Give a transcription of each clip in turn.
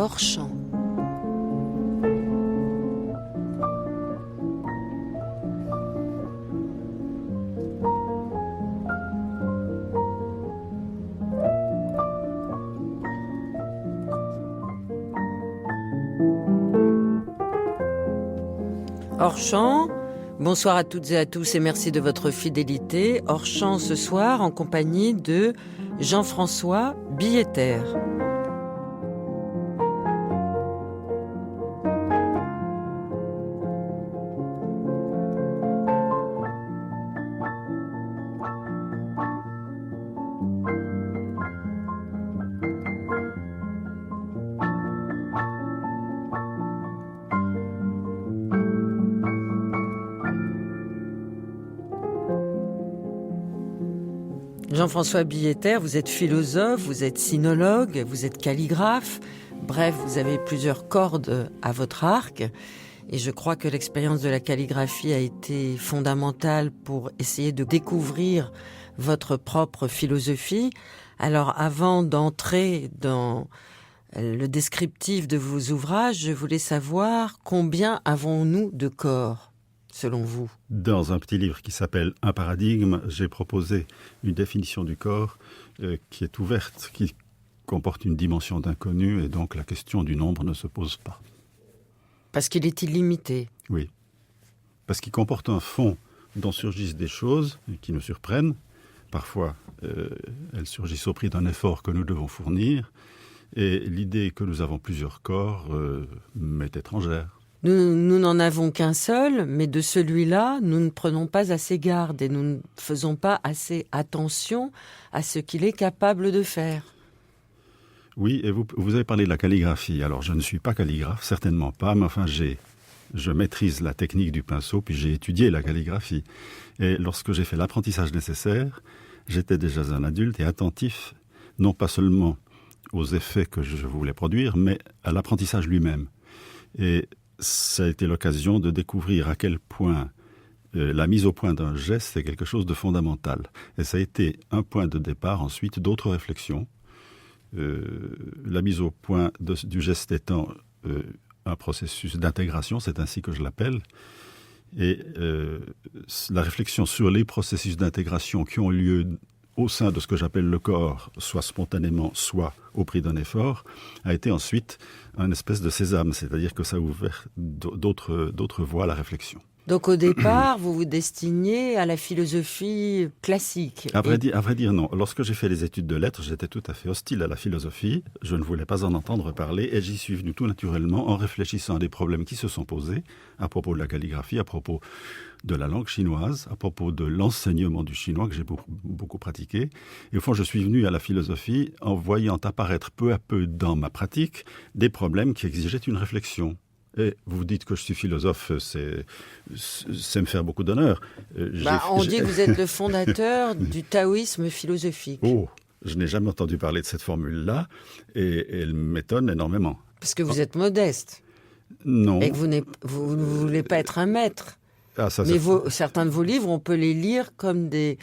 hors champ. Hors champ, bonsoir à toutes et à tous et merci de votre fidélité. Hors champ ce soir en compagnie de Jean-François Billetter. Jean-François Billetter, vous êtes philosophe, vous êtes sinologue, vous êtes calligraphe. Bref, vous avez plusieurs cordes à votre arc. Et je crois que l'expérience de la calligraphie a été fondamentale pour essayer de découvrir votre propre philosophie. Alors, avant d'entrer dans le descriptif de vos ouvrages, je voulais savoir combien avons-nous de corps ? Selon vous? Dans un petit livre qui s'appelle « Un paradigme », j'ai proposé une définition du corps qui est ouverte, qui comporte une dimension d'inconnu, et donc la question du nombre ne se pose pas. Parce qu'il est illimité. Oui, parce qu'il comporte un fond dont surgissent des choses qui nous surprennent. Parfois, elles surgissent au prix d'un effort que nous devons fournir, et l'idée que nous avons plusieurs corps m'est étrangère. Nous n'en avons qu'un seul, mais de celui-là, nous ne prenons pas assez garde et nous ne faisons pas assez attention à ce qu'il est capable de faire. Oui, et vous avez parlé de la calligraphie. Alors, je ne suis pas calligraphe, certainement pas, mais enfin, je maîtrise la technique du pinceau, puis j'ai étudié la calligraphie. Et lorsque j'ai fait l'apprentissage nécessaire, j'étais déjà un adulte et attentif, non pas seulement aux effets que je voulais produire, mais à l'apprentissage lui-même. Et ça a été l'occasion de découvrir à quel point la mise au point d'un geste est quelque chose de fondamental. Et ça a été un point de départ ensuite d'autres réflexions. La mise au point du geste étant un processus d'intégration, c'est ainsi que je l'appelle. Et la réflexion sur les processus d'intégration qui ont lieu au sein de ce que j'appelle le corps, soit spontanément, soit au prix d'un effort, a été ensuite un espèce de sésame, c'est-à-dire que ça a ouvert d'autres voies à la réflexion. Donc au départ, vous vous destiniez à la philosophie classique. À vrai dire, non. Lorsque j'ai fait les études de lettres, j'étais tout à fait hostile à la philosophie. Je ne voulais pas en entendre parler et j'y suis venu tout naturellement en réfléchissant à des problèmes qui se sont posés à propos de la calligraphie, à propos de la langue chinoise, à propos de l'enseignement du chinois que j'ai beaucoup pratiqué. Et au fond, je suis venu à la philosophie en voyant apparaître peu à peu dans ma pratique des problèmes qui exigeaient une réflexion. Et vous dites que je suis philosophe, c'est me faire beaucoup d'honneur. On dit que vous êtes le fondateur du taoïsme philosophique. Oh, je n'ai jamais entendu parler de cette formule-là et elle m'étonne énormément. Parce que vous êtes modeste. Non. Et que vous ne voulez pas être un maître. Ah, mais certains de vos livres, on peut les lire comme des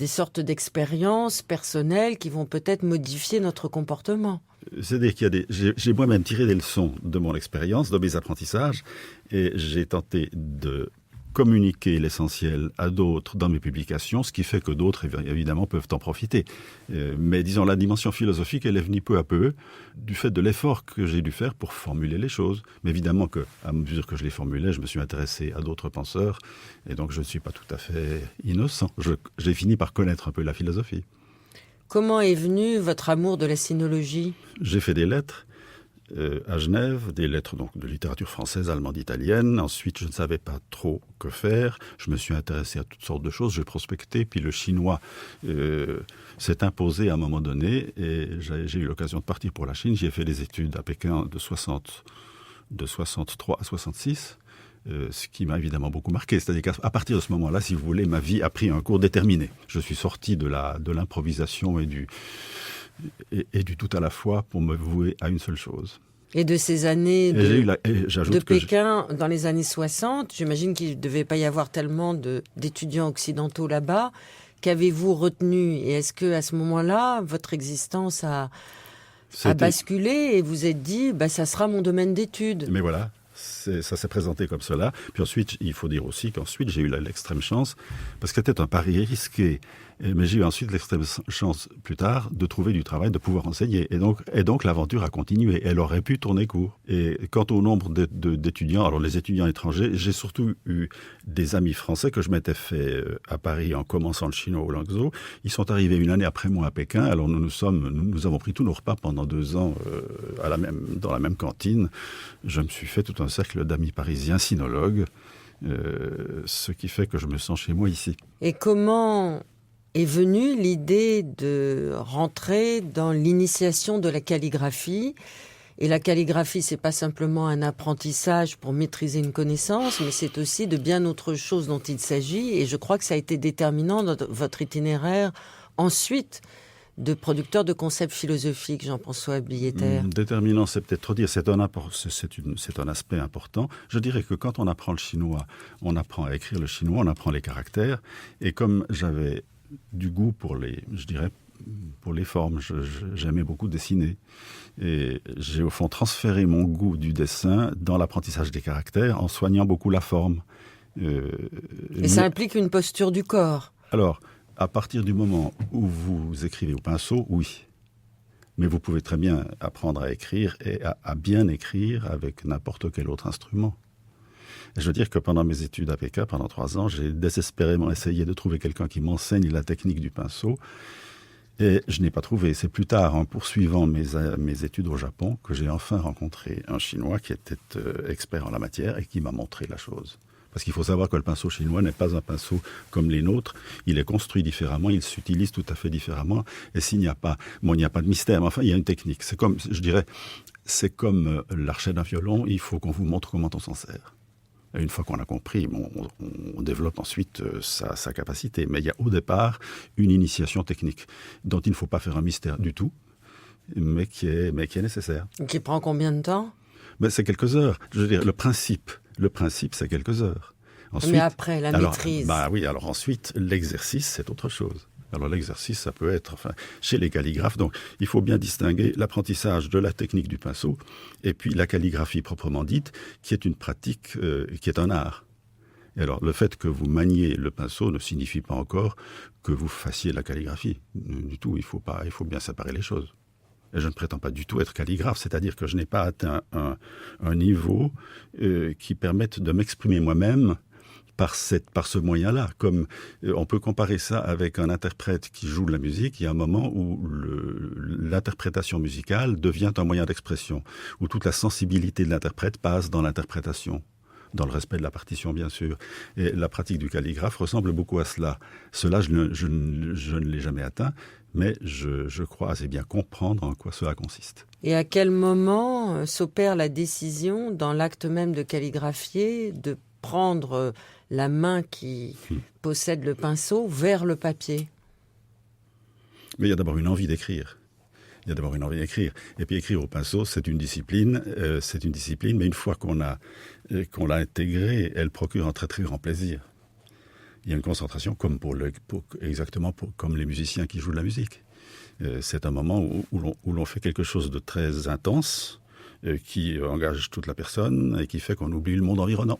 sortes d'expériences personnelles qui vont peut-être modifier notre comportement. C'est-à-dire j'ai moi-même tiré des leçons de mon expérience, de mes apprentissages, et j'ai tenté de communiquer l'essentiel à d'autres dans mes publications, ce qui fait que d'autres, évidemment, peuvent en profiter. Mais disons, la dimension philosophique, elle est venue peu à peu du fait de l'effort que j'ai dû faire pour formuler les choses. Mais évidemment qu'à mesure que je les formulais, je me suis intéressé à d'autres penseurs, et donc je ne suis pas tout à fait innocent. J'ai fini par connaître un peu la philosophie. Comment est venu votre amour de la sinologie ? J'ai fait des lettres à Genève, des lettres donc de littérature française, allemande, italienne. Ensuite, je ne savais pas trop que faire. Je me suis intéressé à toutes sortes de choses. J'ai prospecté, puis le chinois s'est imposé à un moment donné. Et j'ai eu l'occasion de partir pour la Chine. J'ai fait des études à Pékin de 63 à 66. Ce qui m'a évidemment beaucoup marqué. C'est-à-dire qu'à partir de ce moment-là, si vous voulez, ma vie a pris un cours déterminé. Je suis sorti de l'improvisation et du tout à la fois pour me vouer à une seule chose. Et de ces années de Pékin, dans les années 60, j'imagine qu'il ne devait pas y avoir tellement d'étudiants occidentaux là-bas. Qu'avez-vous retenu ? Et est-ce qu'à ce moment-là, votre existence a basculé et vous êtes dit, ça sera mon domaine d'études. Mais voilà, ça s'est présenté comme cela. Puis ensuite, il faut dire aussi qu'ensuite, j'ai eu l'extrême chance, parce que c'était un pari risqué, mais j'ai eu ensuite l'extrême chance, plus tard, de trouver du travail, de pouvoir enseigner. Et donc l'aventure a continué. Elle aurait pu tourner court. Et quant au nombre d'étudiants, alors les étudiants étrangers, j'ai surtout eu des amis français que je m'étais fait à Paris en commençant le chinois au Langzhou. Ils sont arrivés une année après moi à Pékin. Alors nous avons pris tous nos repas pendant 2 ans dans la même cantine. Je me suis fait tout un cercle d'amis parisiens sinologues, ce qui fait que je me sens chez moi ici. Et comment est venue l'idée de rentrer dans l'initiation de la calligraphie? Et la calligraphie, c'est pas simplement un apprentissage pour maîtriser une connaissance, mais c'est aussi de bien autre chose dont il s'agit. Et je crois que ça a été déterminant dans votre itinéraire ensuite de producteur de concepts philosophiques, Jean-François Billetter. Déterminant, c'est peut-être trop dire, c'est un aspect important. Je dirais que quand on apprend le chinois, on apprend à écrire le chinois, on apprend les caractères. Et comme j'avais du goût pour les formes, j'aimais beaucoup dessiner. Et j'ai au fond transféré mon goût du dessin dans l'apprentissage des caractères en soignant beaucoup la forme. Et ça implique une posture du corps. Alors, à partir du moment où vous écrivez au pinceau, oui. Mais vous pouvez très bien apprendre à écrire et à bien écrire avec n'importe quel autre instrument. Et je veux dire que pendant mes études à Pékin, pendant 3 ans, j'ai désespérément essayé de trouver quelqu'un qui m'enseigne la technique du pinceau. Et je n'ai pas trouvé. C'est plus tard, en poursuivant mes études au Japon, que j'ai enfin rencontré un Chinois qui était expert en la matière et qui m'a montré la chose. Parce qu'il faut savoir que le pinceau chinois n'est pas un pinceau comme les nôtres. Il est construit différemment, il s'utilise tout à fait différemment. Et s'il n'y a pas, il n'y a pas de mystère, mais enfin, il y a une technique. C'est comme, je dirais, c'est comme l'archet d'un violon, il faut qu'on vous montre comment on s'en sert. Et une fois qu'on a compris, on développe ensuite sa capacité. Mais il y a au départ une initiation technique dont il ne faut pas faire un mystère du tout, mais qui est nécessaire. Qui prend combien de temps ? C'est quelques heures. Je veux dire, le principe, c'est quelques heures. Ensuite, mais après, la maîtrise. Oui, alors ensuite, l'exercice, c'est autre chose. Alors l'exercice, ça peut être, chez les calligraphes, donc il faut bien distinguer l'apprentissage de la technique du pinceau et puis la calligraphie proprement dite, qui est une pratique, qui est un art. Et alors, le fait que vous maniez le pinceau ne signifie pas encore que vous fassiez la calligraphie. Du tout, il faut bien séparer les choses. Et je ne prétends pas du tout être calligraphe, c'est-à-dire que je n'ai pas atteint un niveau qui permette de m'exprimer moi-même par ce moyen-là. Comme on peut comparer ça avec un interprète qui joue de la musique, il y a un moment où l'interprétation musicale devient un moyen d'expression, où toute la sensibilité de l'interprète passe dans l'interprétation, dans le respect de la partition, bien sûr. Et la pratique du calligraphe ressemble beaucoup à cela. Cela, je ne l'ai jamais atteint, mais je crois assez bien comprendre en quoi cela consiste. Et à quel moment s'opère la décision, dans l'acte même de calligraphier, de prendre la main qui possède le pinceau vers le papier ? Mais il y a d'abord une envie d'écrire. Et puis écrire au pinceau, c'est une discipline, mais une fois qu'on l'a intégrée, elle procure un très très grand plaisir. Il y a une concentration comme comme les musiciens qui jouent de la musique. C'est un moment où l'on fait quelque chose de très intense, qui engage toute la personne et qui fait qu'on oublie le monde environnant,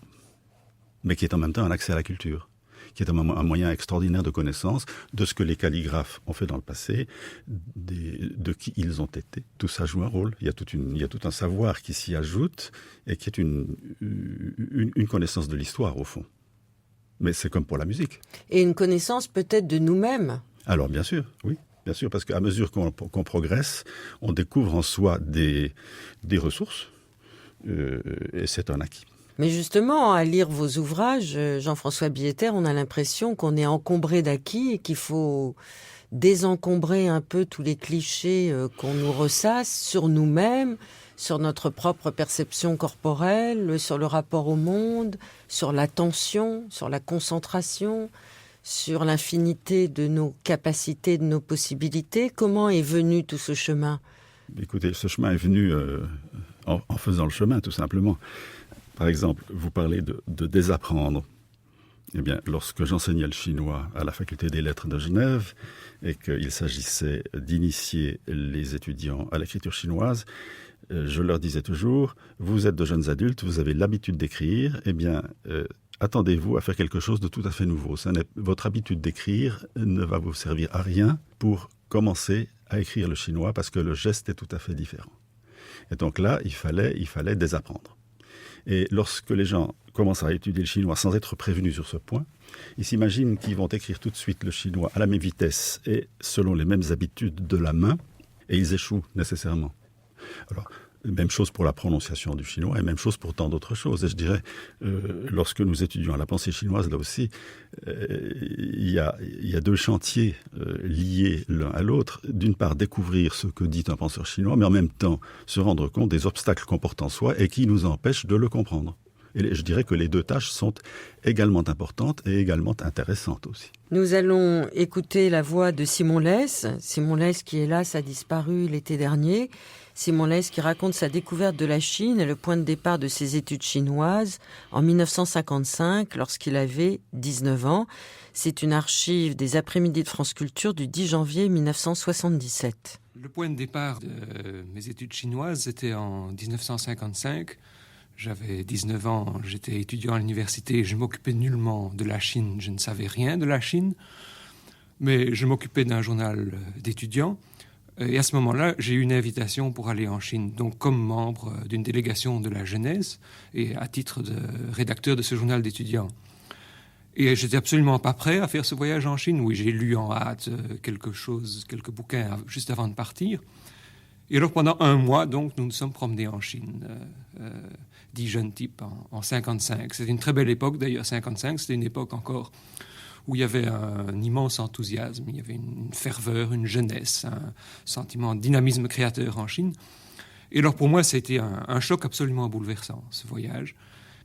mais qui est en même temps un accès à la culture, qui est un moyen extraordinaire de connaissance de ce que les calligraphes ont fait dans le passé, de qui ils ont été. Tout ça joue un rôle. Il y a tout un savoir qui s'y ajoute et qui est une connaissance de l'histoire, au fond. Mais c'est comme pour la musique. Et une connaissance peut-être de nous-mêmes. Alors bien sûr, oui. Bien sûr, parce qu'à mesure qu'on progresse, on découvre en soi des ressources et c'est un acquis. Mais justement, à lire vos ouvrages, Jean-François Billetter, on a l'impression qu'on est encombré d'acquis et qu'il faut désencombrer un peu tous les clichés qu'on nous ressasse sur nous-mêmes, sur notre propre perception corporelle, sur le rapport au monde, sur l'attention, sur la concentration, sur l'infinité de nos capacités, de nos possibilités. Comment est venu tout ce chemin ? Écoutez, ce chemin est venu en faisant le chemin, tout simplement. Par exemple, vous parlez de désapprendre. Eh bien, lorsque j'enseignais le chinois à la faculté des lettres de Genève et qu'il s'agissait d'initier les étudiants à l'écriture chinoise, je leur disais toujours, vous êtes de jeunes adultes, vous avez l'habitude d'écrire, eh bien, attendez-vous à faire quelque chose de tout à fait nouveau. Votre habitude d'écrire ne va vous servir à rien pour commencer à écrire le chinois parce que le geste est tout à fait différent. Et donc là, il fallait désapprendre. Et lorsque les gens commencent à étudier le chinois sans être prévenus sur ce point, ils s'imaginent qu'ils vont écrire tout de suite le chinois à la même vitesse et selon les mêmes habitudes de la main, et ils échouent nécessairement. Alors, même chose pour la prononciation du chinois et même chose pour tant d'autres choses. Et je dirais, lorsque nous étudions la pensée chinoise, là aussi, il y a deux chantiers liés l'un à l'autre. D'une part, découvrir ce que dit un penseur chinois, mais en même temps, se rendre compte des obstacles qu'on porte en soi et qui nous empêchent de le comprendre. Et je dirais que les deux tâches sont également importantes et également intéressantes aussi. Nous allons écouter la voix de Simon Lès. Simon Lès qui, hélas, a disparu l'été dernier. Simon Lès qui raconte sa découverte de la Chine et le point de départ de ses études chinoises en 1955, lorsqu'il avait 19 ans. C'est une archive des après-midi de France Culture du 10 janvier 1977. Le point de départ de mes études chinoises était en 1955. J'avais 19 ans, j'étais étudiant à l'université, je ne m'occupais nullement de la Chine, je ne savais rien de la Chine, mais je m'occupais d'un journal d'étudiants. Et à ce moment-là, j'ai eu une invitation pour aller en Chine, donc comme membre d'une délégation de la jeunesse et à titre de rédacteur de ce journal d'étudiants. Et j'étais absolument pas prêt à faire ce voyage en Chine. Oui, j'ai lu en hâte quelques bouquins juste avant de partir. Et alors pendant un mois, donc, nous nous sommes promenés en Chine, 10 jeunes types en 55. C'était une très belle époque d'ailleurs, 55, c'était une époque encore où il y avait un immense enthousiasme, il y avait une ferveur, une jeunesse, un sentiment de dynamisme créateur en Chine. Et alors pour moi, c'était un choc absolument bouleversant, ce voyage.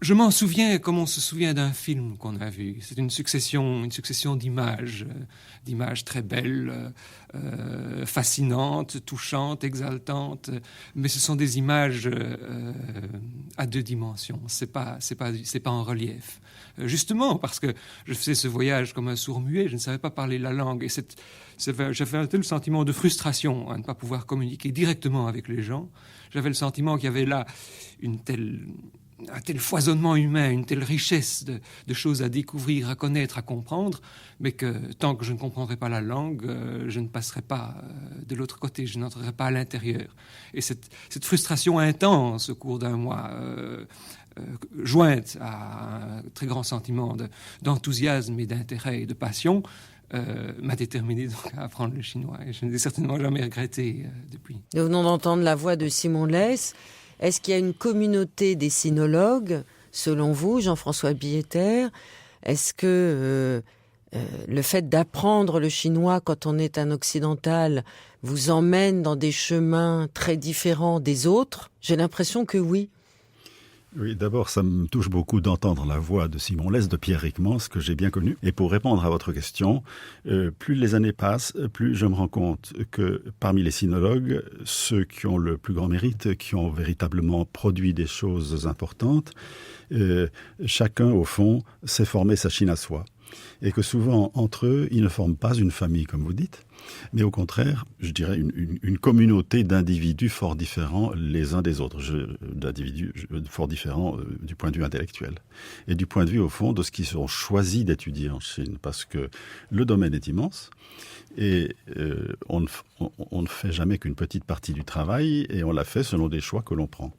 Je m'en souviens comme on se souvient d'un film qu'on a vu. C'est une succession d'images très belles, fascinantes, touchantes, exaltantes. Mais ce sont des images à deux dimensions. C'est pas en relief. Justement parce que je faisais ce voyage comme un sourd-muet, je ne savais pas parler la langue. Et j'avais un tel sentiment de frustration à ne pas pouvoir communiquer directement avec les gens. J'avais le sentiment qu'il y avait là un tel foisonnement humain, une telle richesse de choses à découvrir, à connaître, à comprendre, mais que tant que je ne comprendrai pas la langue, je ne passerai pas de l'autre côté, je n'entrerai pas à l'intérieur. Et cette frustration intense au cours d'un mois, jointe à un très grand sentiment d'enthousiasme et d'intérêt et de passion, m'a déterminé donc à apprendre le chinois. Et je ne l'ai certainement jamais regretté depuis. Nous venons d'entendre la voix de Simon Lès. Est-ce qu'il y a une communauté des sinologues, selon vous, Jean-François Billetter? Est-ce que le fait d'apprendre le chinois quand on est un occidental vous emmène dans des chemins très différents des autres? J'ai l'impression que oui. Oui, d'abord, ça me touche beaucoup d'entendre la voix de Simon Lès, de Pierre Rickmans, que j'ai bien connu. Et pour répondre à votre question, plus les années passent, plus je me rends compte que parmi les sinologues, ceux qui ont le plus grand mérite, qui ont véritablement produit des choses importantes, chacun, au fond, s'est formé sa Chine à soi. Et que souvent, entre eux, ils ne forment pas une famille, comme vous dites, mais au contraire, je dirais une communauté d'individus fort différents les uns des autres, d'individus fort différents du point de vue intellectuel. Et du point de vue, au fond, de ce qu'ils ont choisi d'étudier en Chine, parce que le domaine est immense, et on ne fait jamais qu'une petite partie du travail, et on l'a fait selon des choix que l'on prend.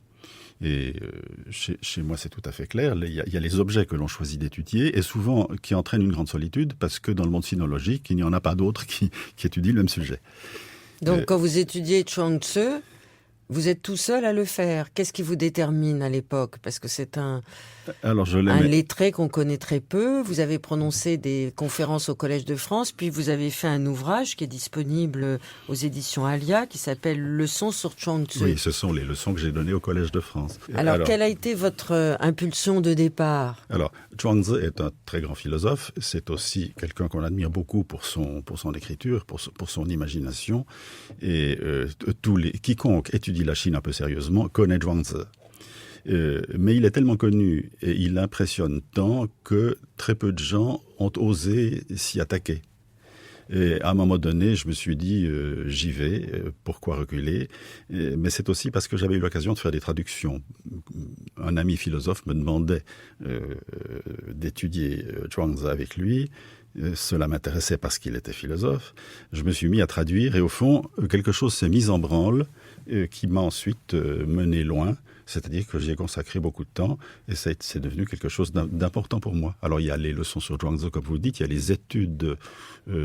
Et chez moi, c'est tout à fait clair. Il y a les objets que l'on choisit d'étudier et souvent qui entraînent une grande solitude parce que dans le monde sinologique, il n'y en a pas d'autres qui étudient le même sujet. Donc, quand vous étudiez Chuang-Tzu, vous êtes tout seul à le faire. Qu'est-ce qui vous détermine à l'époque? Parce que c'est un lettré qu'on connaît très peu. Vous avez prononcé des conférences au Collège de France, puis vous avez fait un ouvrage qui est disponible aux éditions Alia, qui s'appelle « Leçons sur Chuang-Tzu ». Oui, ce sont les leçons que j'ai données au Collège de France. Alors, quelle a été votre impulsion de départ? Alors, Chuang-Tzu est un très grand philosophe. C'est aussi quelqu'un qu'on admire beaucoup pour son écriture, pour son imagination. Et quiconque étudie la Chine un peu sérieusement connaît Chuang-Tzu. Mais il est tellement connu et il impressionne tant que très peu de gens ont osé s'y attaquer. Et à un moment donné, je me suis dit, j'y vais, pourquoi reculer? Mais c'est aussi parce que j'avais eu l'occasion de faire des traductions. Un ami philosophe me demandait d'étudier Zhuangzi avec lui. Cela m'intéressait parce qu'il était philosophe. Je me suis mis à traduire et au fond, quelque chose s'est mis en branle qui m'a ensuite mené loin. C'est-à-dire que j'y ai consacré beaucoup de temps et c'est devenu quelque chose d'important pour moi. Alors il y a les leçons sur Zhuangzi, comme vous dites, il y a les études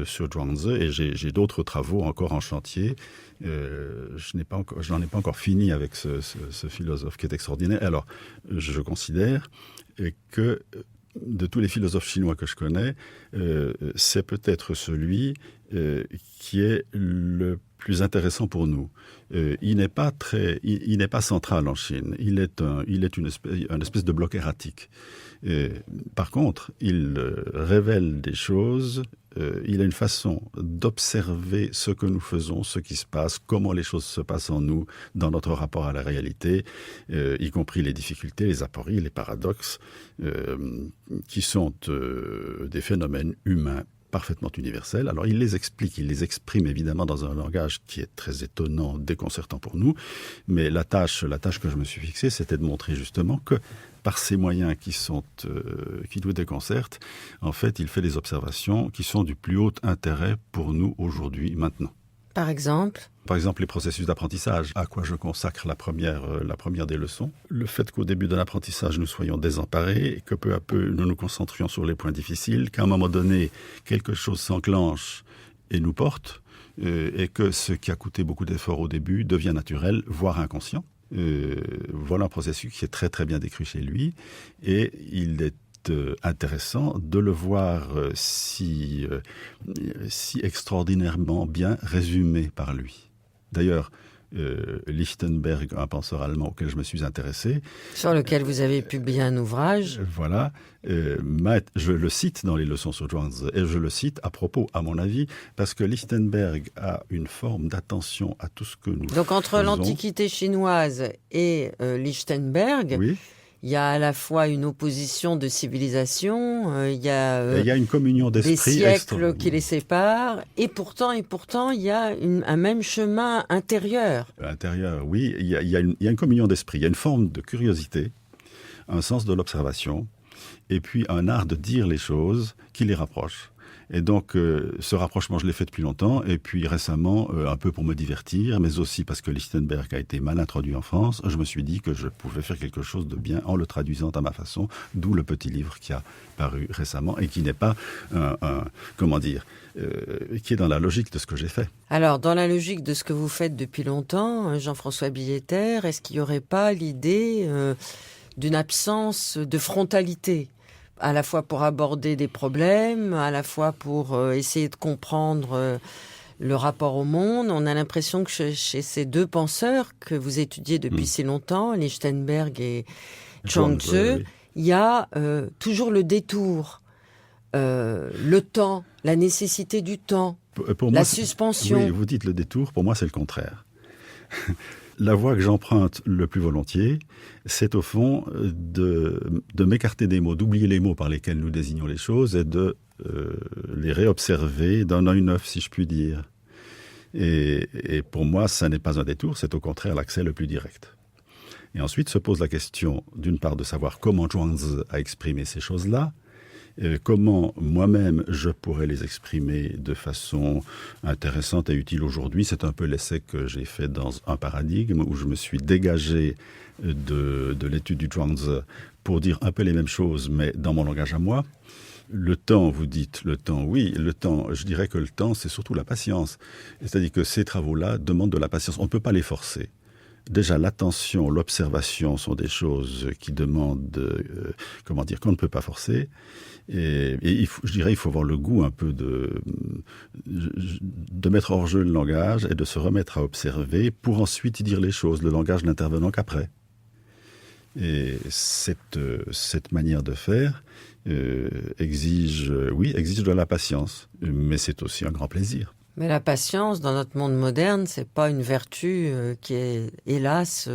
sur Zhuangzi et j'ai d'autres travaux encore en chantier. Je n'en ai pas encore fini avec ce philosophe qui est extraordinaire. Alors je considère que de tous les philosophes chinois que je connais, c'est peut-être celui qui est le plus intéressant pour nous. Il n'est pas central en Chine. Il est une espèce de bloc erratique. Par contre, il révèle des choses. Il a une façon d'observer ce que nous faisons, ce qui se passe, comment les choses se passent en nous, dans notre rapport à la réalité, y compris les difficultés, les apories, les paradoxes, qui sont des phénomènes humains parfaitement universels. Alors il les explique, il les exprime évidemment dans un langage qui est très étonnant, déconcertant pour nous, mais la tâche que je me suis fixée, c'était de montrer justement que par ces moyens qui nous déconcertent, en fait, il fait des observations qui sont du plus haut intérêt pour nous aujourd'hui, maintenant. Par exemple, les processus d'apprentissage, à quoi je consacre la première des leçons. Le fait qu'au début de l'apprentissage, nous soyons désemparés, et que peu à peu, nous nous concentrions sur les points difficiles, qu'à un moment donné, quelque chose s'enclenche et nous porte, et que ce qui a coûté beaucoup d'efforts au début devient naturel, voire inconscient. Voilà un processus qui est très très bien décrit chez lui, et il est intéressant de le voir si extraordinairement bien résumé par lui. D'ailleurs, Lichtenberg, un penseur allemand auquel je me suis intéressé, sur lequel vous avez publié un ouvrage. Voilà, je le cite dans les leçons sur Zhuangzi, et je le cite à propos, à mon avis, parce que Lichtenberg a une forme d'attention à tout ce que nous Donc entre faisons. l'Antiquité chinoise et Lichtenberg, oui. Il y a à la fois une opposition de civilisation, il y a une communion d'esprit des siècles qui les séparent, et pourtant, il y a un même chemin intérieur. Intérieur, oui, il y a une communion d'esprit, il y a une forme de curiosité, un sens de l'observation, et puis un art de dire les choses qui les rapproche. Et donc, ce rapprochement, je l'ai fait depuis longtemps, et puis récemment, un peu pour me divertir, mais aussi parce que Lichtenberg a été mal introduit en France, je me suis dit que je pouvais faire quelque chose de bien en le traduisant à ma façon, d'où le petit livre qui a paru récemment, et qui n'est pas, qui est dans la logique de ce que j'ai fait. Alors, dans la logique de ce que vous faites depuis longtemps, Jean-François Billetter, est-ce qu'il n'y aurait pas l'idée d'une absence de frontalité ? À la fois pour aborder des problèmes, à la fois pour essayer de comprendre le rapport au monde. On a l'impression que chez ces deux penseurs que vous étudiez depuis si longtemps, Lichtenberg et Zhuangzi, il y a toujours le détour, le temps, la nécessité du temps, pour la moi, suspension. Oui, vous dites le détour, pour moi c'est le contraire. La voie que j'emprunte le plus volontiers, c'est au fond de m'écarter des mots, d'oublier les mots par lesquels nous désignons les choses et de les réobserver d'un œil neuf, si je puis dire. Et pour moi, ça n'est pas un détour, c'est au contraire l'accès le plus direct. Et ensuite se pose la question, d'une part, de savoir comment Zhuangzi a exprimé ces choses-là, comment moi-même je pourrais les exprimer de façon intéressante et utile aujourd'hui. C'est un peu l'essai que j'ai fait dans un paradigme où je me suis dégagé de l'étude du Zhuangzi pour dire un peu les mêmes choses, mais dans mon langage à moi. Le temps, vous dites, le temps, oui, le temps, je dirais que le temps, c'est surtout la patience. C'est-à-dire que ces travaux-là demandent de la patience, on ne peut pas les forcer. Déjà, l'attention, l'observation sont des choses qui demandent, qu'on ne peut pas forcer. Et il faut avoir le goût un peu de mettre hors jeu le langage et de se remettre à observer pour ensuite y dire les choses, le langage n'intervenant qu'après. Et cette manière de faire exige de la patience, mais c'est aussi un grand plaisir. Mais la patience, dans notre monde moderne, c'est pas une vertu qui est, hélas,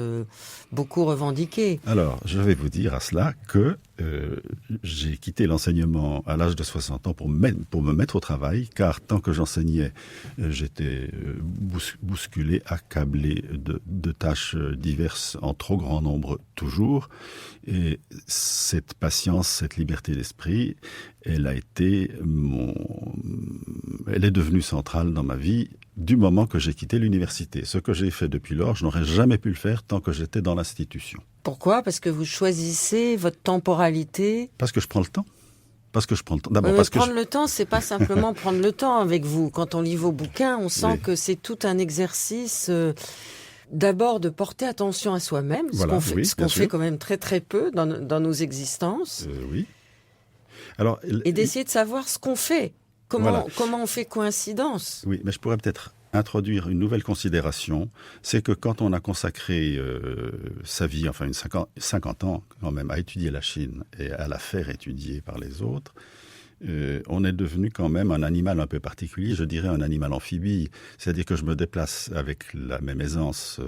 beaucoup revendiquée. Alors, je vais vous dire à cela que j'ai quitté l'enseignement à l'âge de 60 ans pour me mettre au travail, car tant que j'enseignais, j'étais bousculé, accablé de tâches diverses en trop grand nombre toujours. Et cette patience, cette liberté d'esprit, elle est devenue centrale dans ma vie du moment que j'ai quitté l'université. Ce que j'ai fait depuis lors, je n'aurais jamais pu le faire tant que j'étais dans l'institution. Pourquoi ? Parce que vous choisissez votre temporalité. Parce que je prends le temps. D'abord, Prendre le temps, c'est pas simplement prendre le temps avec vous. Quand on lit vos bouquins, on sent que c'est tout un exercice. D'abord, de porter attention à soi-même, Voilà, ce qu'on fait quand même très très peu dans nos existences. Oui. Alors, et d'essayer de savoir ce qu'on fait. Comment on fait coïncidence. Oui, mais je pourrais peut-être introduire une nouvelle considération. C'est que quand on a consacré sa vie, enfin 50 ans quand même, à étudier la Chine et à la faire étudier par les autres, on est devenu quand même un animal un peu particulier, je dirais un animal amphibie. C'est-à-dire que je me déplace avec la même aisance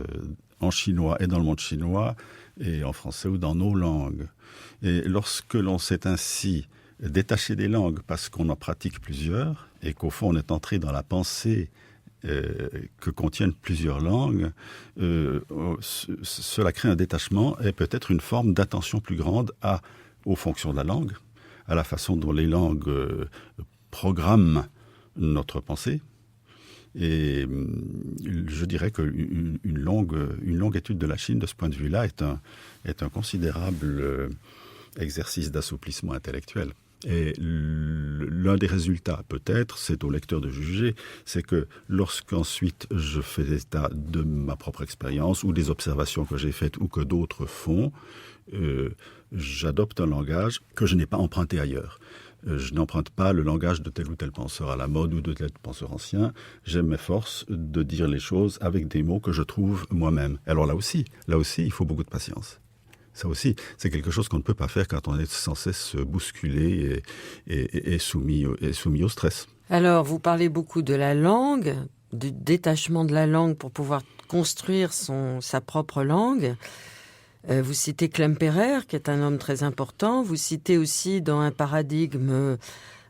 en chinois et dans le monde chinois, et en français ou dans nos langues. Et lorsque l'on s'est ainsi détaché des langues parce qu'on en pratique plusieurs, et qu'au fond on est entré dans la pensée que contiennent plusieurs langues, cela crée un détachement et peut-être une forme d'attention plus grande aux fonctions de la langue, à la façon dont les langues programment notre pensée. Et je dirais qu'une longue étude de la Chine, de ce point de vue-là, est un considérable exercice d'assouplissement intellectuel. Et l'un des résultats, peut-être, c'est au lecteur de juger, c'est que lorsqu'ensuite je fais état de ma propre expérience ou des observations que j'ai faites ou que d'autres font, j'adopte un langage que je n'ai pas emprunté ailleurs. Je n'emprunte pas le langage de tel ou tel penseur à la mode ou de tel penseur ancien. Je m'efforce de dire les choses avec des mots que je trouve moi-même. Alors là aussi, il faut beaucoup de patience. Ça aussi, c'est quelque chose qu'on ne peut pas faire quand on est sans cesse bousculé et soumis au stress. Alors, vous parlez beaucoup de la langue, du détachement de la langue pour pouvoir construire sa propre langue. Vous citez Klemperer, qui est un homme très important. Vous citez aussi dans un paradigme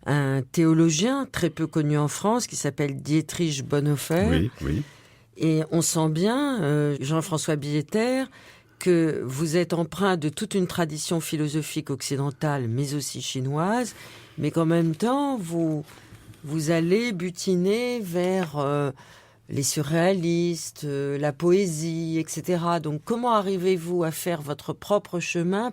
un théologien très peu connu en France qui s'appelle Dietrich Bonhoeffer. Oui. Et on sent bien, Jean-François Billetter, que vous êtes empreint de toute une tradition philosophique occidentale, mais aussi chinoise, mais qu'en même temps, vous allez butiner vers les surréalistes, la poésie, etc. Donc, comment arrivez-vous à faire votre propre chemin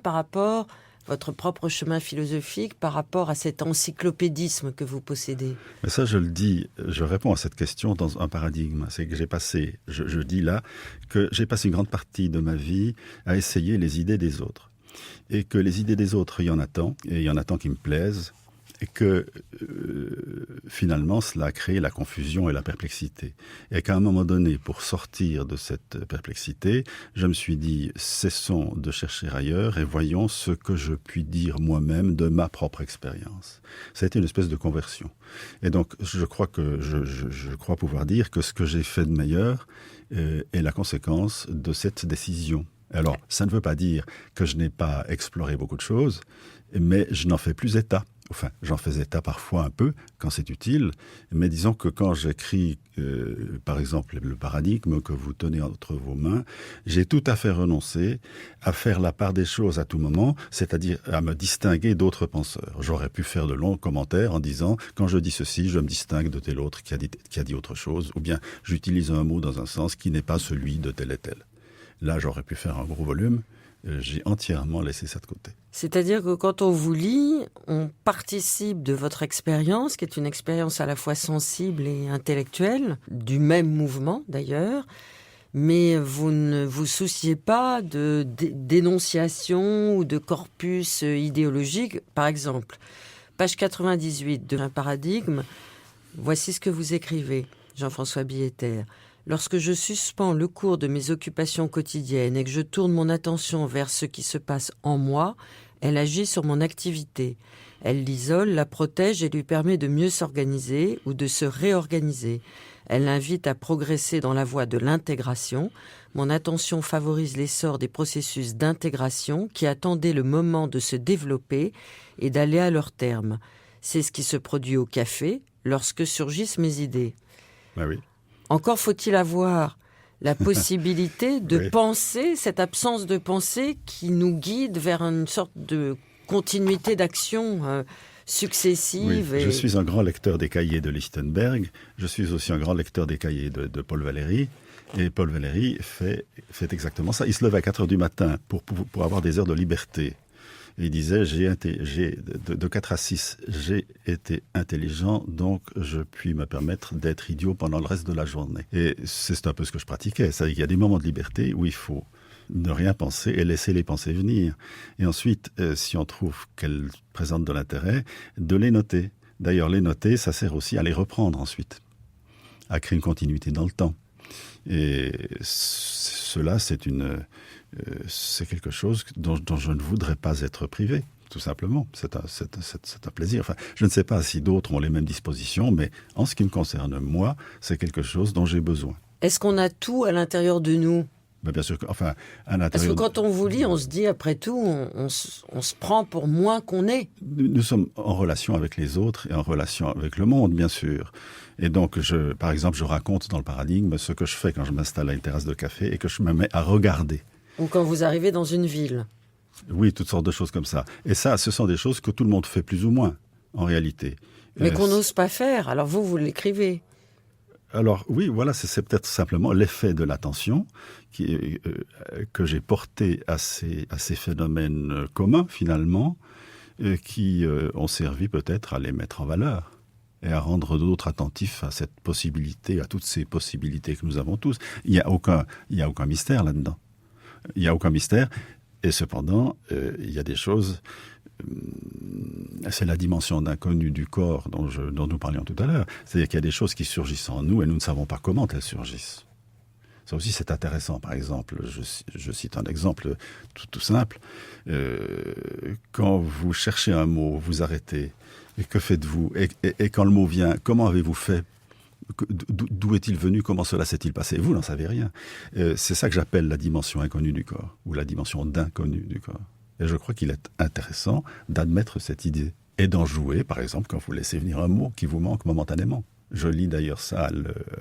votre propre chemin philosophique par rapport à cet encyclopédisme que vous possédez ? Mais ça, je réponds à cette question dans un paradigme. C'est que je dis là, que j'ai passé une grande partie de ma vie à essayer les idées des autres. Et que les idées des autres, il y en a tant, et il y en a tant qui me plaisent, et que finalement, cela a créé la confusion et la perplexité. Et qu'à un moment donné, pour sortir de cette perplexité, je me suis dit, cessons de chercher ailleurs et voyons ce que je puis dire moi-même de ma propre expérience. Ça a été une espèce de conversion. Et donc, je crois pouvoir dire que ce que j'ai fait de meilleur est la conséquence de cette décision. Alors, ça ne veut pas dire que je n'ai pas exploré beaucoup de choses, mais je n'en fais plus état. Enfin, j'en fais état parfois un peu, quand c'est utile, mais disons que quand j'écris, par exemple, le paradigme que vous tenez entre vos mains, j'ai tout à fait renoncé à faire la part des choses à tout moment, c'est-à-dire à me distinguer d'autres penseurs. J'aurais pu faire de longs commentaires en disant, quand je dis ceci, je me distingue de tel autre qui a dit autre chose, ou bien j'utilise un mot dans un sens qui n'est pas celui de tel et tel. Là, j'aurais pu faire un gros volume. J'ai entièrement laissé ça de côté. C'est-à-dire que quand on vous lit, on participe de votre expérience, qui est une expérience à la fois sensible et intellectuelle, du même mouvement d'ailleurs, mais vous ne vous souciez pas de d'énonciation ou de corpus idéologique. Par exemple, page 98 de Un paradigme, voici ce que vous écrivez, Jean-François Billetter. Lorsque je suspends le cours de mes occupations quotidiennes et que je tourne mon attention vers ce qui se passe en moi, elle agit sur mon activité. Elle l'isole, la protège et lui permet de mieux s'organiser ou de se réorganiser. Elle l'invite à progresser dans la voie de l'intégration. Mon attention favorise l'essor des processus d'intégration qui attendaient le moment de se développer et d'aller à leur terme. C'est ce qui se produit au café lorsque surgissent mes idées. Ben oui. Encore faut-il avoir la possibilité de Oui. penser, cette absence de pensée qui nous guide vers une sorte de continuité d'action successive. Oui. Je suis un grand lecteur des cahiers de Lichtenberg. Je suis aussi un grand lecteur des cahiers de Paul Valéry. Et Paul Valéry fait exactement ça. Il se lève à 4 heures du matin pour avoir des heures de liberté. Et il disait, de 4 à 6, j'ai été intelligent, donc je puis me permettre d'être idiot pendant le reste de la journée. Et c'est un peu ce que je pratiquais. C'est-à-dire qu'il y a des moments de liberté où il faut ne rien penser et laisser les pensées venir. Et ensuite, si on trouve qu'elles présentent de l'intérêt, de les noter. D'ailleurs, les noter, ça sert aussi à les reprendre ensuite, à créer une continuité dans le temps. Et cela, c'est quelque chose dont je ne voudrais pas être privé, tout simplement. C'est un plaisir. Enfin, je ne sais pas si d'autres ont les mêmes dispositions, mais en ce qui me concerne, moi, c'est quelque chose dont j'ai besoin. Est-ce qu'on a tout à l'intérieur de nous ? Ben bien sûr, à l'intérieur... Parce que quand on vous lit, on se dit, après tout, on se prend pour moins qu'on est. Nous sommes en relation avec les autres et en relation avec le monde, bien sûr. Et donc, par exemple, je raconte dans le paradigme ce que je fais quand je m'installe à une terrasse de café et que je me mets à regarder. Ou quand vous arrivez dans une ville. Oui, toutes sortes de choses comme ça. Et ça, ce sont des choses que tout le monde fait plus ou moins, en réalité. Mais qu'on n'ose pas faire. Alors vous l'écrivez. Alors oui, voilà, c'est peut-être simplement l'effet de l'attention que j'ai porté à ces phénomènes communs, finalement, qui ont servi peut-être à les mettre en valeur et à rendre d'autres attentifs à cette possibilité, à toutes ces possibilités que nous avons tous. Il n'y a aucun mystère là-dedans. Il n'y a aucun mystère. Et cependant, il y a des choses... C'est la dimension d'inconnu du corps dont nous parlions tout à l'heure. C'est-à-dire qu'il y a des choses qui surgissent en nous et nous ne savons pas comment elles surgissent. Ça aussi, c'est intéressant. Par exemple, je cite un exemple tout simple. Quand vous cherchez un mot, vous arrêtez. Et que faites-vous ? Et quand le mot vient, comment avez-vous fait ? D'où est-il venu ? Comment cela s'est-il passé ? Vous n'en savez rien. C'est ça que j'appelle la dimension inconnue du corps, ou la dimension d'inconnu du corps. Et je crois qu'il est intéressant d'admettre cette idée et d'en jouer, par exemple, quand vous laissez venir un mot qui vous manque momentanément. Je lis d'ailleurs ça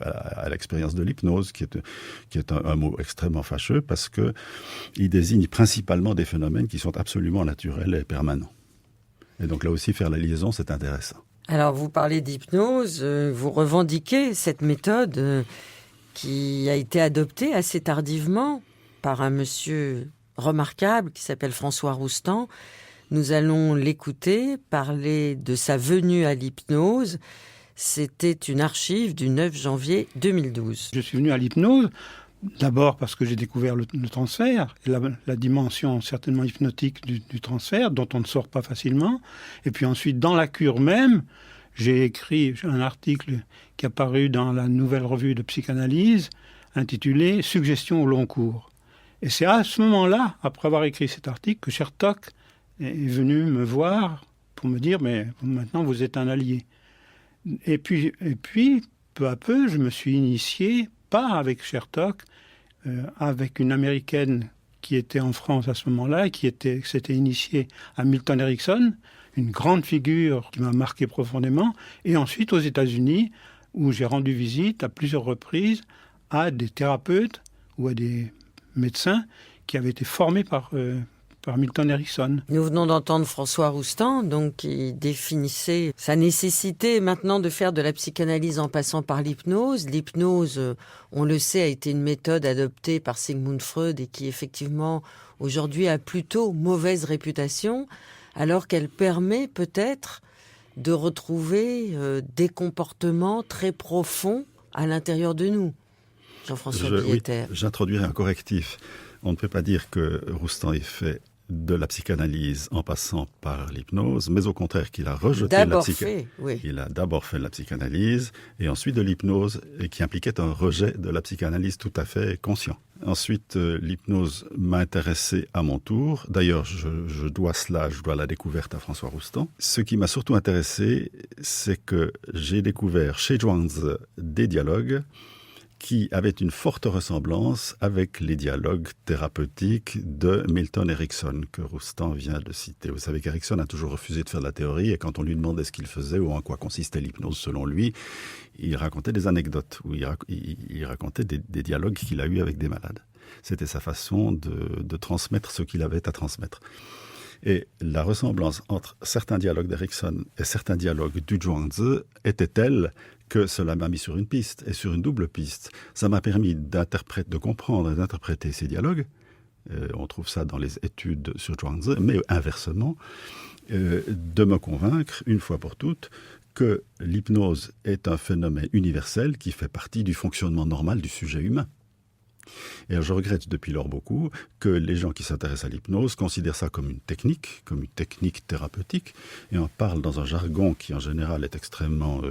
à l'expérience de l'hypnose, qui est un mot extrêmement fâcheux, parce qu'il désigne principalement des phénomènes qui sont absolument naturels et permanents. Et donc là aussi, faire la liaison, c'est intéressant. Alors, vous parlez d'hypnose, vous revendiquez cette méthode qui a été adoptée assez tardivement par un monsieur remarquable qui s'appelle François Roustan. Nous allons l'écouter parler de sa venue à l'hypnose. C'était une archive du 9 janvier 2012. Je suis venu à l'hypnose, d'abord parce que j'ai découvert le transfert, et la dimension certainement hypnotique du transfert, dont on ne sort pas facilement. Et puis ensuite, dans la cure même, j'ai écrit un article qui est apparu dans la nouvelle revue de psychanalyse, intitulé « Suggestions au long cours ». Et c'est à ce moment-là, après avoir écrit cet article, que Chertok est venu me voir pour me dire « mais maintenant vous êtes un allié ». Et puis, peu à peu, je me suis initié, pas avec Chertok, avec une Américaine qui était en France à ce moment-là, et qui s'était initiée à Milton Erickson, une grande figure qui m'a marqué profondément, et ensuite aux États-Unis, où j'ai rendu visite à plusieurs reprises à des thérapeutes ou à des médecins qui avaient été formés par Milton Erickson. Nous venons d'entendre François Roustan, donc, qui définissait sa nécessité maintenant de faire de la psychanalyse en passant par l'hypnose. L'hypnose, on le sait, a été une méthode adoptée par Sigmund Freud et qui effectivement aujourd'hui a plutôt mauvaise réputation, alors qu'elle permet peut-être de retrouver des comportements très profonds à l'intérieur de nous. Jean-François Billetter. Oui, j'introduirai un correctif. On ne peut pas dire que Roustan ait fait de la psychanalyse en passant par l'hypnose, mais au contraire qu'il a rejeté la psychanalyse. Il a d'abord fait la psychanalyse et ensuite de l'hypnose, et qui impliquait un rejet de la psychanalyse tout à fait conscient. Ensuite, l'hypnose m'a intéressé à mon tour. D'ailleurs, je dois la découverte à François Roustan. Ce qui m'a surtout intéressé, c'est que j'ai découvert chez Zhuangzi des dialogues qui avait une forte ressemblance avec les dialogues thérapeutiques de Milton Erickson, que Roustan vient de citer. Vous savez qu'Erickson a toujours refusé de faire de la théorie, et quand on lui demandait ce qu'il faisait ou en quoi consistait l'hypnose selon lui, il racontait des anecdotes, ou il racontait des dialogues qu'il a eus avec des malades. C'était sa façon de transmettre ce qu'il avait à transmettre. Et la ressemblance entre certains dialogues d'Erickson et certains dialogues du Zhuangzi était telle que cela m'a mis sur une piste, et sur une double piste. Ça m'a permis de comprendre et d'interpréter ces dialogues. On trouve ça dans les études sur Zhuangzi, mais inversement, de me convaincre, une fois pour toutes, que l'hypnose est un phénomène universel qui fait partie du fonctionnement normal du sujet humain. Et alors, je regrette depuis lors beaucoup que les gens qui s'intéressent à l'hypnose considèrent ça comme une technique thérapeutique, et en parlent dans un jargon qui en général est extrêmement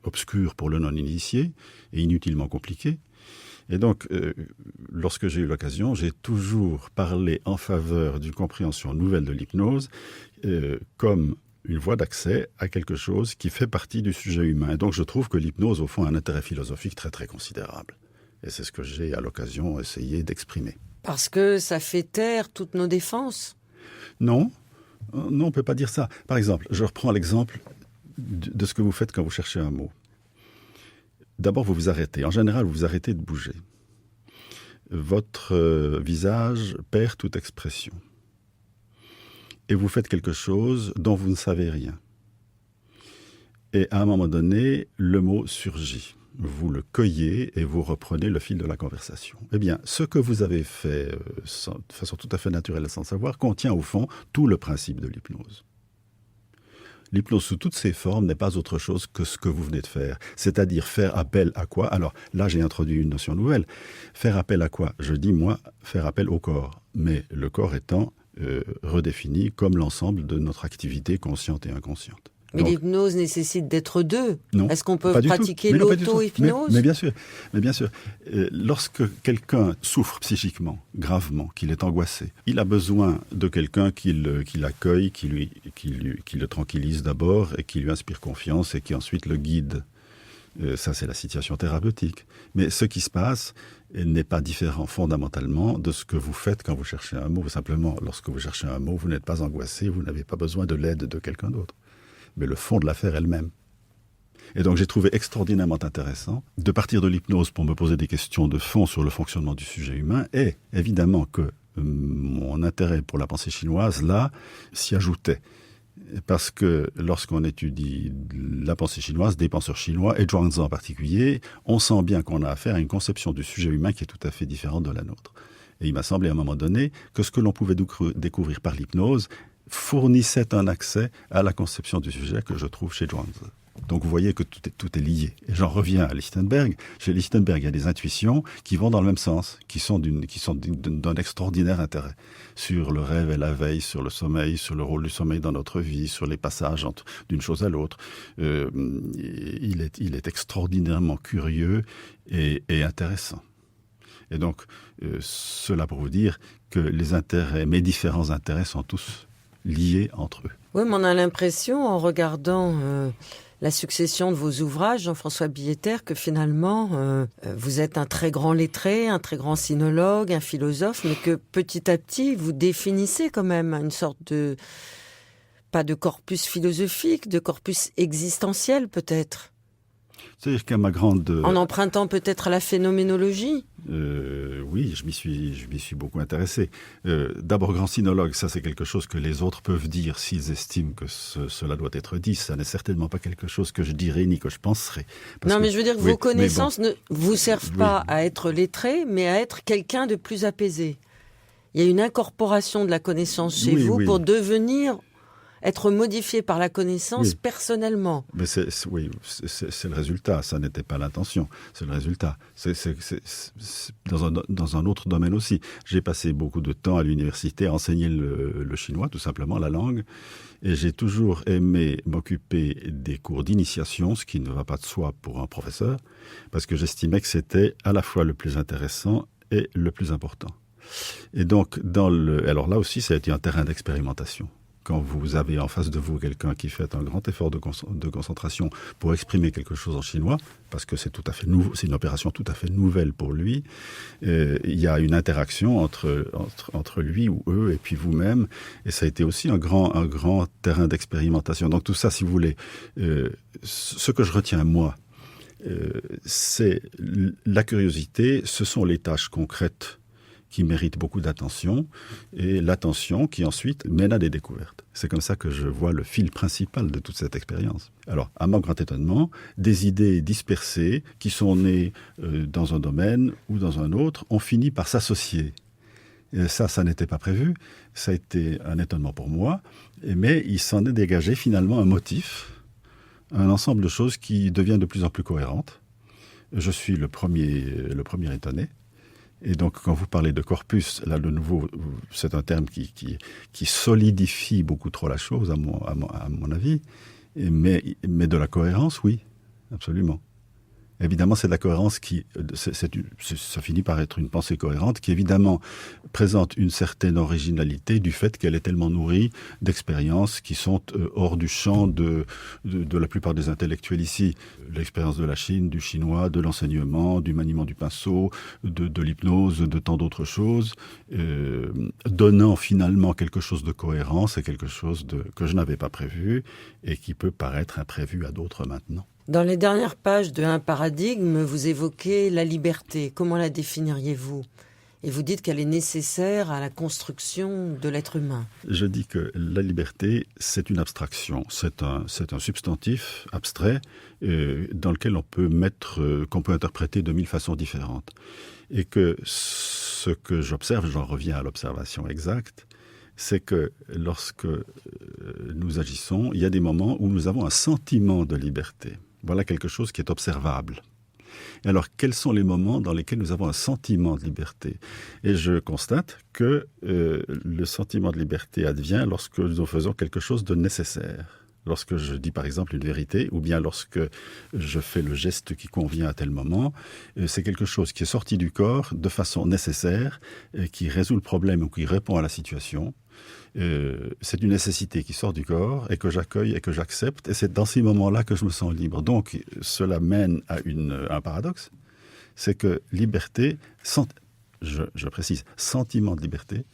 obscur pour le non-initié et inutilement compliqué. Et donc, lorsque j'ai eu l'occasion, j'ai toujours parlé en faveur d'une compréhension nouvelle de l'hypnose comme une voie d'accès à quelque chose qui fait partie du sujet humain. Et donc, je trouve que l'hypnose, au fond, a un intérêt philosophique très très considérable. Et c'est ce que j'ai, à l'occasion, essayé d'exprimer. Parce que ça fait taire toutes nos défenses? Non, on ne peut pas dire ça. Par exemple, je reprends l'exemple de ce que vous faites quand vous cherchez un mot. D'abord, vous vous arrêtez. En général, vous vous arrêtez de bouger. Votre visage perd toute expression. Et vous faites quelque chose dont vous ne savez rien. Et à un moment donné, le mot surgit. Vous le cueillez et vous reprenez le fil de la conversation. Eh bien, ce que vous avez fait de façon tout à fait naturelle et sans savoir contient au fond tout le principe de l'hypnose. L'hypnose sous toutes ses formes n'est pas autre chose que ce que vous venez de faire, c'est-à-dire faire appel à quoi? Alors là, j'ai introduit une notion nouvelle. Faire appel à quoi? Je dis, moi, faire appel au corps, mais le corps étant redéfini comme l'ensemble de notre activité consciente et inconsciente. Mais donc, l'hypnose nécessite d'être deux. Non, est-ce qu'on peut pratiquer l'auto-hypnose? Mais bien sûr. Lorsque quelqu'un souffre psychiquement, gravement, qu'il est angoissé, il a besoin de quelqu'un qui l'accueille, qui le tranquillise d'abord et qui lui inspire confiance et qui ensuite le guide. Ça, c'est la situation thérapeutique. Mais ce qui se passe n'est pas différent fondamentalement de ce que vous faites quand vous cherchez un mot. Simplement, lorsque vous cherchez un mot, vous n'êtes pas angoissé, vous n'avez pas besoin de l'aide de quelqu'un d'autre. Mais le fond de l'affaire elle-même. Et donc j'ai trouvé extraordinairement intéressant de partir de l'hypnose pour me poser des questions de fond sur le fonctionnement du sujet humain, et évidemment que mon intérêt pour la pensée chinoise, là, s'y ajoutait. Parce que lorsqu'on étudie la pensée chinoise, des penseurs chinois, et Zhuangzi en particulier, on sent bien qu'on a affaire à une conception du sujet humain qui est tout à fait différente de la nôtre. Et il m'a semblé à un moment donné que ce que l'on pouvait découvrir par l'hypnose fournissait un accès à la conception du sujet que je trouve chez Zhuangzi. Donc vous voyez que tout est lié. Et j'en reviens à Lichtenberg. Chez Lichtenberg, il y a des intuitions qui vont dans le même sens, qui sont d'un extraordinaire intérêt. Sur le rêve et la veille, sur le sommeil, sur le rôle du sommeil dans notre vie, sur les passages d'une chose à l'autre. Il est extraordinairement curieux et intéressant. Et donc, cela pour vous dire que mes différents intérêts sont tous liés entre eux. Oui, mais on a l'impression, en regardant la succession de vos ouvrages, Jean-François Billetter, que finalement, vous êtes un très grand lettré, un très grand sinologue, un philosophe, mais que petit à petit, vous définissez quand même une sorte de, pas de corpus philosophique, de corpus existentiel peut-être. C'est-à-dire qu'à ma grande... En empruntant peut-être à la phénoménologie? Oui, je m'y suis beaucoup intéressé. D'abord, grand sinologue, ça c'est quelque chose que les autres peuvent dire s'ils estiment que cela doit être dit. Ça n'est certainement pas quelque chose que je dirais ni que je penserais. Mais je veux dire que vos connaissances ne vous servent pas à être lettré, mais à être quelqu'un de plus apaisé. Il y a une incorporation de la connaissance chez vous pour devenir être modifié par la connaissance Oui. personnellement. Mais c'est le résultat, ça n'était pas l'intention, c'est le résultat. C'est dans un autre domaine aussi. J'ai passé beaucoup de temps à l'université à enseigner le chinois, tout simplement, la langue, et j'ai toujours aimé m'occuper des cours d'initiation, ce qui ne va pas de soi pour un professeur, parce que j'estimais que c'était à la fois le plus intéressant et le plus important. Et donc, alors là aussi, ça a été un terrain d'expérimentation. Quand vous avez en face de vous quelqu'un qui fait un grand effort de concentration pour exprimer quelque chose en chinois, parce que c'est tout à fait nouveau, c'est une opération tout à fait nouvelle pour lui, il y a une interaction entre lui ou eux et puis vous-même, et ça a été aussi un grand terrain d'expérimentation. Donc tout ça, si vous voulez, ce que je retiens moi, c'est la curiosité, ce sont les tâches concrètes qui mérite beaucoup d'attention, et l'attention qui ensuite mène à des découvertes. C'est comme ça que je vois le fil principal de toute cette expérience. Alors, à mon grand étonnement, des idées dispersées qui sont nées dans un domaine ou dans un autre ont fini par s'associer. Et ça n'était pas prévu, ça a été un étonnement pour moi, mais il s'en est dégagé finalement un motif, un ensemble de choses qui devient de plus en plus cohérentes. Je suis le premier étonné. Et donc, quand vous parlez de corpus, là, de nouveau, c'est un terme qui solidifie beaucoup trop la chose, à mon avis. Mais de la cohérence, oui, absolument. Évidemment, c'est de la cohérence ça finit par être une pensée cohérente qui, évidemment, présente une certaine originalité du fait qu'elle est tellement nourrie d'expériences qui sont hors du champ de la plupart des intellectuels ici. L'expérience de la Chine, du chinois, de l'enseignement, du maniement du pinceau, de l'hypnose, de tant d'autres choses, donnant finalement quelque chose de cohérent, c'est quelque chose que je n'avais pas prévu et qui peut paraître imprévu à d'autres maintenant. Dans les dernières pages de Un paradigme, vous évoquez la liberté. Comment la définiriez-vous ? Et vous dites qu'elle est nécessaire à la construction de l'être humain. Je dis que la liberté, c'est une abstraction. C'est un substantif abstrait dans lequel qu'on peut interpréter de 1000 façons différentes. Et que ce que j'observe, j'en reviens à l'observation exacte, c'est que lorsque nous agissons, il y a des moments où nous avons un sentiment de liberté. Voilà quelque chose qui est observable. Et alors, quels sont les moments dans lesquels nous avons un sentiment de liberté ? Et je constate que le sentiment de liberté advient lorsque nous faisons quelque chose de nécessaire. Lorsque je dis par exemple une vérité, ou bien lorsque je fais le geste qui convient à tel moment, c'est quelque chose qui est sorti du corps de façon nécessaire, qui résout le problème ou qui répond à la situation. C'est une nécessité qui sort du corps et que j'accueille et que j'accepte, et c'est dans ces moments-là que je me sens libre. Donc cela mène à un paradoxe, c'est que liberté, je précise, sentiment de liberté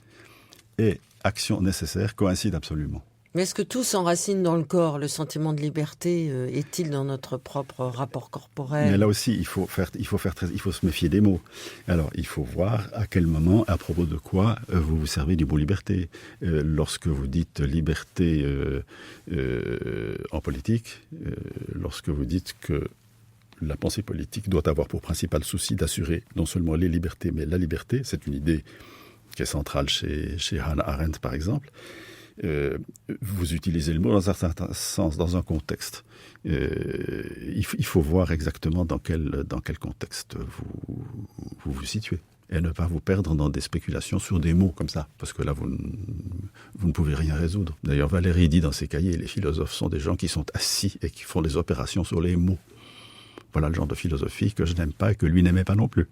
et action nécessaire coïncident absolument. Mais est-ce que tout s'enracine dans le corps ? Le sentiment de liberté est-il dans notre propre rapport corporel ? Mais là aussi, il faut se méfier des mots. Alors, il faut voir à quel moment, à propos de quoi, vous vous servez du mot liberté. Lorsque vous dites liberté en politique, lorsque vous dites que la pensée politique doit avoir pour principal souci d'assurer non seulement les libertés, mais la liberté, c'est une idée qui est centrale chez Hannah Arendt, par exemple. Vous utilisez le mot dans un certain sens, dans un contexte. Il faut voir exactement dans quel contexte vous situez. Et ne pas vous perdre dans des spéculations sur des mots comme ça, parce que là, vous ne pouvez rien résoudre. D'ailleurs, Valéry dit dans ses cahiers, les philosophes sont des gens qui sont assis et qui font des opérations sur les mots. Voilà le genre de philosophie que je n'aime pas et que lui n'aimait pas non plus.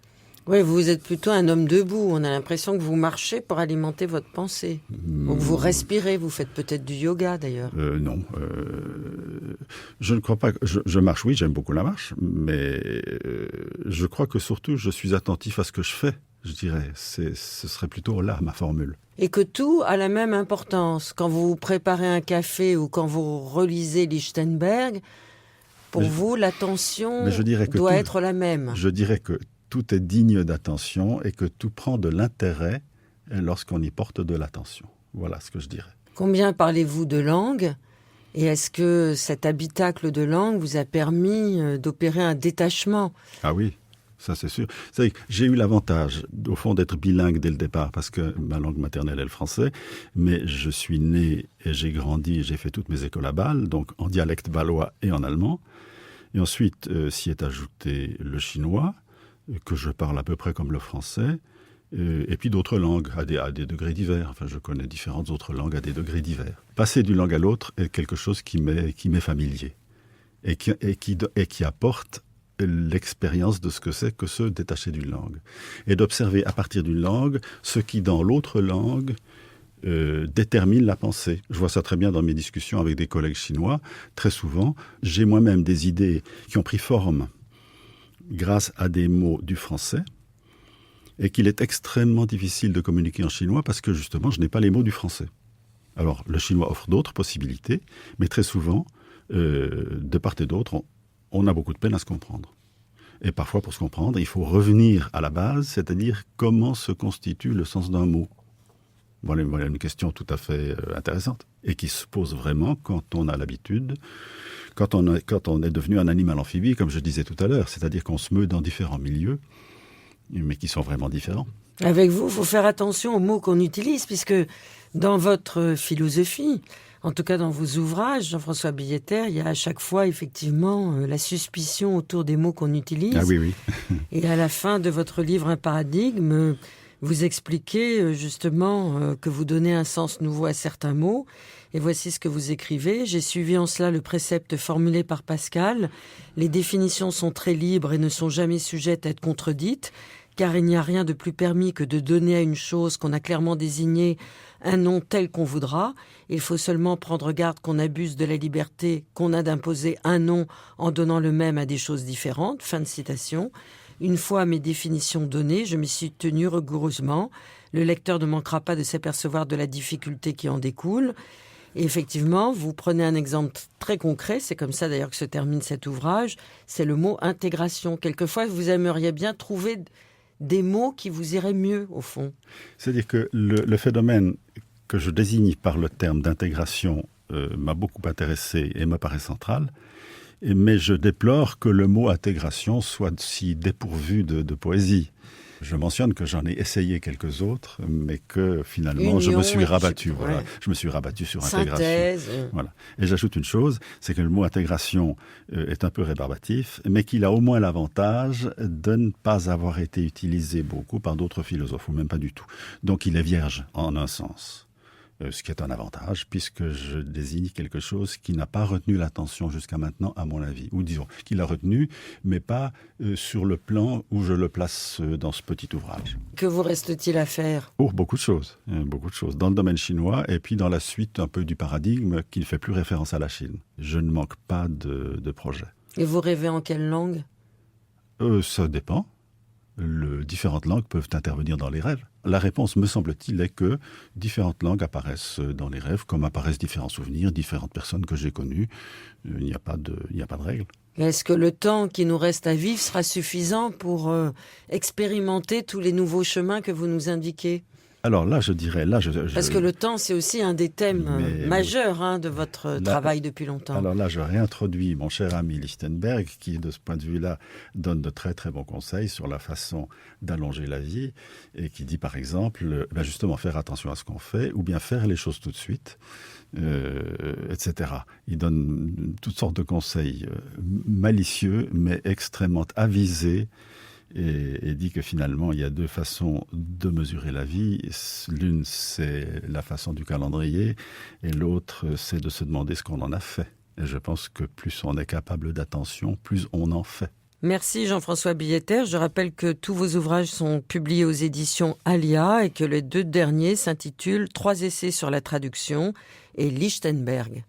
Oui, vous êtes plutôt un homme debout. On a l'impression que vous marchez pour alimenter votre pensée. Ou que vous respirez. Vous faites peut-être du yoga, d'ailleurs. Non. Je ne crois pas. Je marche, oui, j'aime beaucoup la marche. Mais je crois que surtout, je suis attentif à ce que je fais, je dirais. Ce serait plutôt là, ma formule. Et que tout a la même importance. Quand vous préparez un café ou quand vous relisez Lichtenberg, pour vous, l'attention doit être la même. Je dirais que tout est digne d'attention et que tout prend de l'intérêt lorsqu'on y porte de l'attention. Voilà ce que je dirais. Combien parlez-vous de langue ? Et est-ce que cet habitacle de langue vous a permis d'opérer un détachement ? Ah oui, Ça, c'est sûr. C'est que j'ai eu l'avantage, au fond, d'être bilingue dès le départ, parce que ma langue maternelle est le français, mais je suis né et j'ai grandi, j'ai fait toutes mes écoles à Bâle, donc en dialecte bâlois et en allemand. Et ensuite, s'y est ajouté le chinois, que je parle à peu près comme le français, et puis d'autres langues à des degrés divers. Enfin, je connais différentes autres langues à des degrés divers. Passer d'une langue à l'autre est quelque chose qui m'est familier et qui apporte l'expérience de ce que c'est que se détacher d'une langue. Et d'observer à partir d'une langue ce qui, dans l'autre langue, détermine la pensée. Je vois ça très bien dans mes discussions avec des collègues chinois. Très souvent, j'ai moi-même des idées qui ont pris forme grâce à des mots du français et qu'il est extrêmement difficile de communiquer en chinois parce que justement, je n'ai pas les mots du français. Alors, le chinois offre d'autres possibilités, mais très souvent, de part et d'autre, on a beaucoup de peine à se comprendre. Et parfois, pour se comprendre, il faut revenir à la base, c'est-à-dire comment se constitue le sens d'un mot. Voilà une question tout à fait intéressante et qui se pose vraiment quand on a l'habitude, quand on est devenu un animal amphibie, comme je disais tout à l'heure, c'est-à-dire qu'on se meut dans différents milieux, mais qui sont vraiment différents. Avec vous, il faut faire attention aux mots qu'on utilise, puisque dans votre philosophie, en tout cas dans vos ouvrages, Jean-François Billetter, il y a à chaque fois effectivement la suspicion autour des mots qu'on utilise. Ah oui. Et à la fin de votre livre Un paradigme, vous expliquez justement que vous donnez un sens nouveau à certains mots. Et voici ce que vous écrivez. J'ai suivi en cela le précepte formulé par Pascal. Les définitions sont très libres et ne sont jamais sujettes à être contredites, car il n'y a rien de plus permis que de donner à une chose qu'on a clairement désignée un nom tel qu'on voudra. Il faut seulement prendre garde qu'on abuse de la liberté qu'on a d'imposer un nom en donnant le même à des choses différentes. Fin de citation. Une fois mes définitions données, je m'y suis tenue rigoureusement. Le lecteur ne manquera pas de s'apercevoir de la difficulté qui en découle. Et effectivement, vous prenez un exemple très concret, c'est comme ça d'ailleurs que se termine cet ouvrage, c'est le mot intégration. Quelquefois, vous aimeriez bien trouver des mots qui vous iraient mieux, au fond. C'est-à-dire que le phénomène que je désigne par le terme d'intégration m'a beaucoup intéressé et me paraît central, mais je déplore que le mot intégration soit si dépourvu de poésie. Je mentionne que j'en ai essayé quelques autres, mais que finalement, je me suis rabattu. Voilà. Je me suis rabattu sur synthèse. Intégration. Voilà. Et j'ajoute une chose, c'est que le mot intégration est un peu rébarbatif, mais qu'il a au moins l'avantage de ne pas avoir été utilisé beaucoup par d'autres philosophes, ou même pas du tout. Donc il est vierge en un sens. Ce qui est un avantage, puisque je désigne quelque chose qui n'a pas retenu l'attention jusqu'à maintenant, à mon avis. Ou disons, qu'il a retenu, mais pas sur le plan où je le place dans ce petit ouvrage. Que vous reste-t-il à faire ? Oh, beaucoup de choses. Dans le domaine chinois, et puis dans la suite un peu du paradigme qui ne fait plus référence à la Chine. Je ne manque pas de projets. Et vous rêvez en quelle langue ? Ça dépend. Différentes langues peuvent intervenir dans les rêves. La réponse, me semble-t-il, est que différentes langues apparaissent dans les rêves, comme apparaissent différents souvenirs, différentes personnes que j'ai connues. Il n'y a pas de règle. Est-ce que le temps qui nous reste à vivre sera suffisant pour expérimenter tous les nouveaux chemins que vous nous indiquez ? Alors là, je dirais... Parce que le temps, c'est aussi un des thèmes majeurs de votre travail depuis longtemps. Alors là, je réintroduis mon cher ami Lichtenberg, qui, de ce point de vue-là, donne de très très bons conseils sur la façon d'allonger la vie, et qui dit, par exemple, justement, faire attention à ce qu'on fait, ou bien faire les choses tout de suite, etc. Il donne toutes sortes de conseils malicieux, mais extrêmement avisés, et dit que finalement, il y a deux façons de mesurer la vie. L'une, c'est la façon du calendrier, et l'autre, c'est de se demander ce qu'on en a fait. Et je pense que plus on est capable d'attention, plus on en fait. Merci Jean-François Billetter. Je rappelle que tous vos ouvrages sont publiés aux éditions Alia et que les deux derniers s'intitulent « 3 essais sur la traduction » et Lichtenberg.